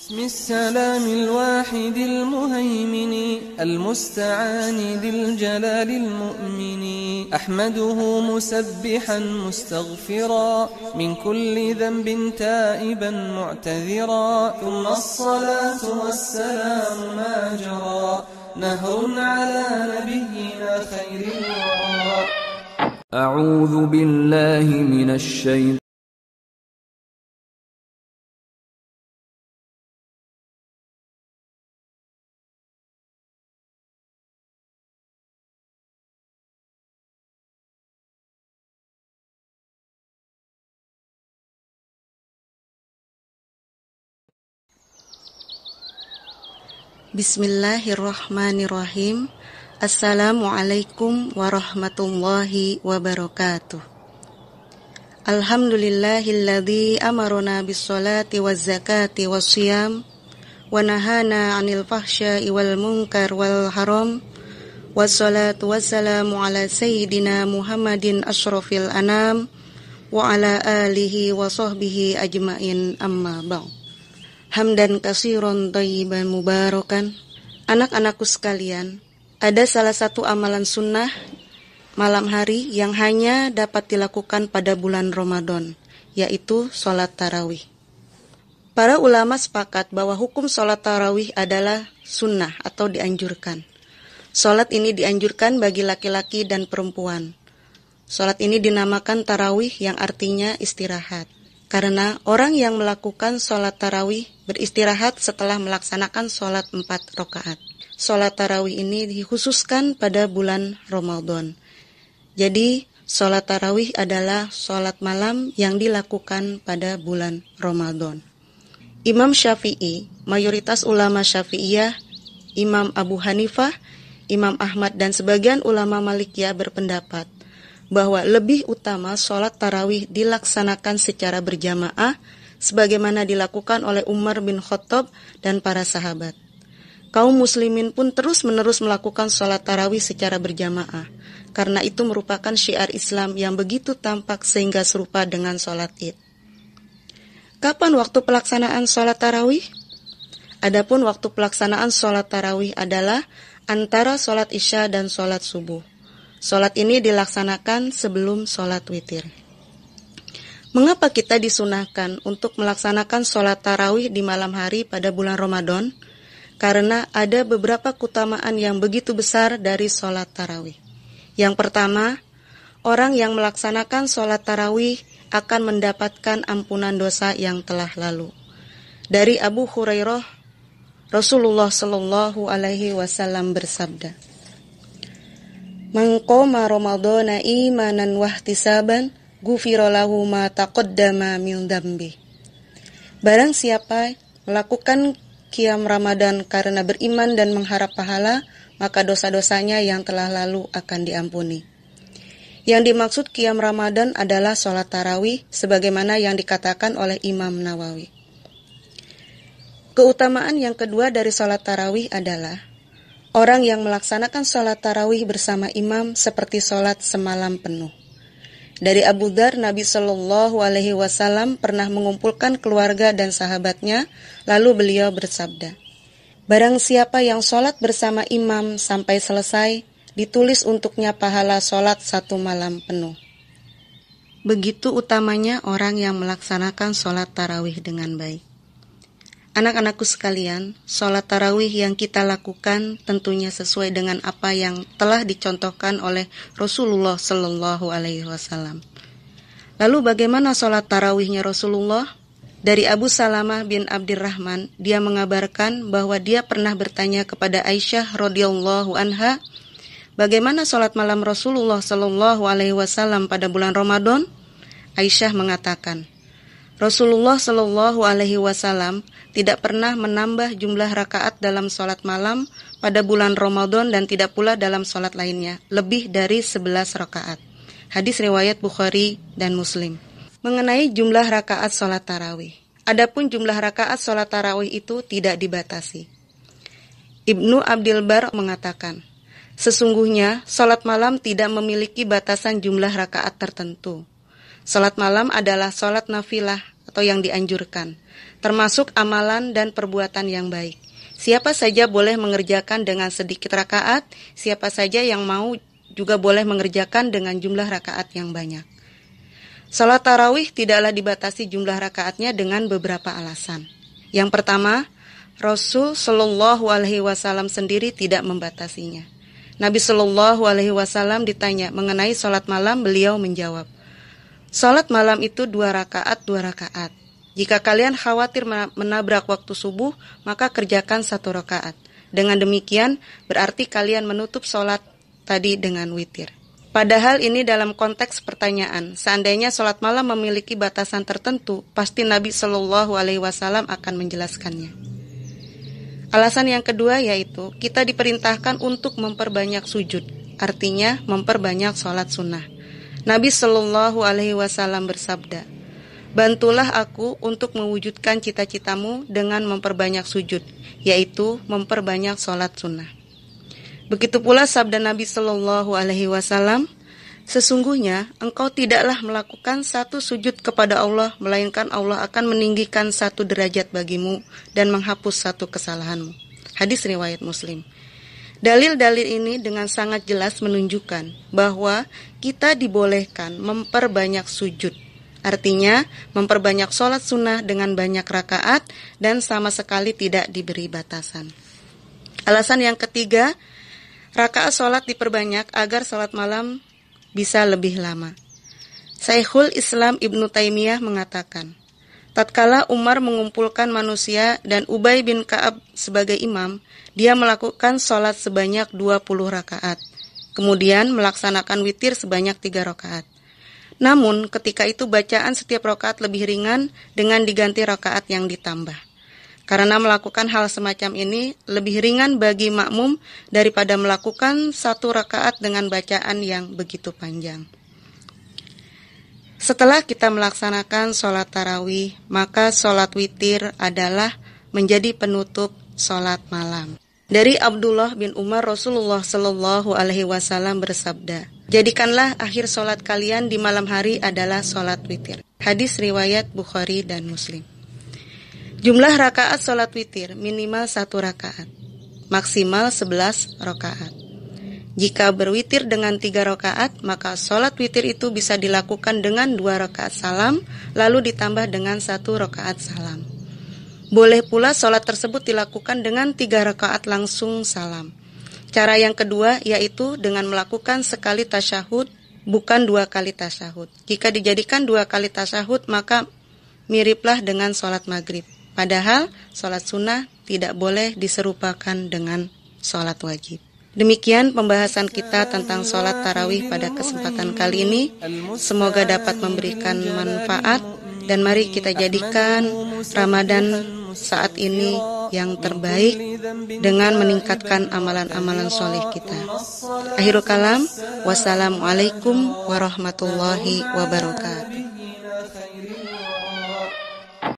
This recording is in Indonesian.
بسم السلام الواحد المهيمن المستعان ذي الجلال المؤمن أحمده مسبحا مستغفرا من كل ذنب تائبا معتذرا ثم الصلاة والسلام ما جرى نهر على نبينا خير الورى أعوذ بالله من الشيطان Bismillahirrahmanirrahim. Assalamualaikum warahmatullahi wabarakatuh. Alhamdulillahilladzi amarona bis-sholati waz-zakati was-shiyam wa nahana 'anil fahsya'i wal munkar wal haram. Wassalatu wassalamu ala sayyidina Muhammadin asyrafil anam wa ala alihi wa sahbihi ajmain, amma ba'd. Hamdan katsiran thayyiban mubarakan. Anak-anakku sekalian, ada salah satu amalan sunnah malam hari yang hanya dapat dilakukan pada bulan Ramadan, yaitu sholat tarawih. Para ulama sepakat bahwa hukum sholat tarawih adalah sunnah atau dianjurkan. Sholat ini dianjurkan bagi laki-laki dan perempuan. Sholat ini dinamakan tarawih yang artinya istirahat. Karena orang yang melakukan sholat tarawih beristirahat setelah melaksanakan sholat 4 rakaat. Sholat tarawih ini dikhususkan pada bulan Ramadan. Jadi, sholat tarawih adalah sholat malam yang dilakukan pada bulan Ramadan. Imam Syafi'i, mayoritas ulama Syafi'iyah, Imam Abu Hanifah, Imam Ahmad, dan sebagian ulama Malikiyah berpendapat bahwa lebih utama sholat tarawih dilaksanakan secara berjamaah sebagaimana dilakukan oleh Umar bin Khattab dan para sahabat. Kaum muslimin pun terus-menerus melakukan sholat tarawih secara berjamaah karena itu merupakan syiar Islam yang begitu tampak sehingga serupa dengan sholat Id. Kapan waktu pelaksanaan sholat tarawih? Adapun waktu pelaksanaan sholat tarawih adalah antara sholat Isya dan sholat subuh. Sholat ini dilaksanakan sebelum sholat witir. Mengapa kita disunahkan untuk melaksanakan sholat tarawih di malam hari pada bulan Ramadan? Karena ada beberapa keutamaan yang begitu besar dari sholat tarawih. Yang pertama, orang yang melaksanakan sholat tarawih akan mendapatkan ampunan dosa yang telah lalu. Dari Abu Hurairah, Rasulullah Shallallahu Alaihi Wasallam bersabda, "Man qoma Ramadhana imanan wahtisaban, ghufira lahu ma taqaddama min dzambi." Barang siapa melakukan qiyam Ramadan karena beriman dan mengharap pahala, maka dosa-dosanya yang telah lalu akan diampuni. Yang dimaksud qiyam Ramadan adalah sholat tarawih sebagaimana yang dikatakan oleh Imam Nawawi. Keutamaan yang kedua dari sholat tarawih adalah orang yang melaksanakan sholat tarawih bersama imam seperti sholat semalam penuh. Dari Abu Dzar, Nabi Shallallahu Alaihi Wasallam pernah mengumpulkan keluarga dan sahabatnya, lalu beliau bersabda, "Barang siapa yang sholat bersama imam sampai selesai, ditulis untuknya pahala sholat 1 malam penuh." Begitu utamanya orang yang melaksanakan sholat tarawih dengan baik. Anak-anakku sekalian, sholat tarawih yang kita lakukan tentunya sesuai dengan apa yang telah dicontohkan oleh Rasulullah Shallallahu Alaihi Wasallam. Lalu bagaimana sholat tarawihnya Rasulullah? Dari Abu Salamah bin Abdirrahman, dia mengabarkan bahwa dia pernah bertanya kepada Aisyah radhiyallahu anha, bagaimana sholat malam Rasulullah Shallallahu Alaihi Wasallam pada bulan Ramadan? Aisyah mengatakan, Rasulullah Shallallahu Alaihi Wasallam tidak pernah menambah jumlah rakaat dalam sholat malam pada bulan Ramadan dan tidak pula dalam sholat lainnya, lebih dari 11 rakaat. Hadis riwayat Bukhari dan Muslim. Mengenai jumlah rakaat sholat tarawih. Adapun jumlah rakaat sholat tarawih itu tidak dibatasi. Ibnu Abdil Bar mengatakan, sesungguhnya sholat malam tidak memiliki batasan jumlah rakaat tertentu. Sholat malam adalah sholat nafilah atau yang dianjurkan, termasuk amalan dan perbuatan yang baik. Siapa saja boleh mengerjakan dengan sedikit rakaat, siapa saja yang mau juga boleh mengerjakan dengan jumlah rakaat yang banyak. Salat tarawih tidaklah dibatasi jumlah rakaatnya dengan beberapa alasan. Yang pertama, Rasul Shallallahu Alaihi Wasallam sendiri tidak membatasinya. Nabi Shallallahu Alaihi Wasallam ditanya mengenai salat malam, beliau menjawab, salat malam itu 2 rakaat, 2 rakaat. Jika kalian khawatir menabrak waktu subuh, maka kerjakan 1 rakaat. Dengan demikian, berarti kalian menutup salat tadi dengan witir. Padahal ini dalam konteks pertanyaan. Seandainya salat malam memiliki batasan tertentu, pasti Nabi Shallallahu Alaihi Wasallam akan menjelaskannya. Alasan yang kedua yaitu kita diperintahkan untuk memperbanyak sujud, artinya memperbanyak salat sunnah. Nabi Shallallahu Alaihi Wasallam bersabda, bantulah aku untuk mewujudkan cita-citamu dengan memperbanyak sujud, yaitu memperbanyak salat sunnah. Begitu pula sabda Nabi Shallallahu Alaihi Wasallam, sesungguhnya engkau tidaklah melakukan 1 sujud kepada Allah, melainkan Allah akan meninggikan 1 derajat bagimu dan menghapus 1 kesalahanmu. Hadis riwayat Muslim. Dalil-dalil ini dengan sangat jelas menunjukkan bahwa kita dibolehkan memperbanyak sujud. Artinya memperbanyak sholat sunnah dengan banyak rakaat dan sama sekali tidak diberi batasan. Alasan yang ketiga, rakaat sholat diperbanyak agar sholat malam bisa lebih lama. Syekhul Islam Ibnu Taimiyah mengatakan, tatkala Umar mengumpulkan manusia dan Ubay bin Ka'ab sebagai imam, dia melakukan sholat sebanyak 20 rakaat. Kemudian melaksanakan witir sebanyak 3 rakaat. Namun ketika itu bacaan setiap rakaat lebih ringan dengan diganti rakaat yang ditambah. Karena melakukan hal semacam ini lebih ringan bagi makmum daripada melakukan 1 rakaat dengan bacaan yang begitu panjang. Setelah kita melaksanakan sholat tarawih, maka sholat witir adalah menjadi penutup sholat malam. Dari Abdullah bin Umar, Rasulullah Shallallahu Alaihi Wasallam bersabda, jadikanlah akhir sholat kalian di malam hari adalah sholat witir. Hadis riwayat Bukhari dan Muslim. Jumlah rakaat sholat witir minimal 1 rakaat, maksimal 11 rakaat. Jika berwitir dengan 3 rakaat, maka sholat witir itu bisa dilakukan dengan 2 rakaat salam, lalu ditambah dengan 1 rakaat salam. Boleh pula sholat tersebut dilakukan dengan 3 rakaat langsung salam. Cara yang kedua yaitu dengan melakukan sekali tasyahud, bukan 2 kali tasyahud. Jika dijadikan 2 kali tasyahud, maka miriplah dengan sholat maghrib. Padahal sholat sunnah tidak boleh diserupakan dengan sholat wajib. Demikian pembahasan kita tentang sholat tarawih pada kesempatan kali ini. Semoga dapat memberikan manfaat dan mari kita jadikan Ramadan saat ini yang terbaik dengan meningkatkan amalan-amalan soleh kita. Akhirul kalam, wassalamualaikum warahmatullahi wabarakatuh.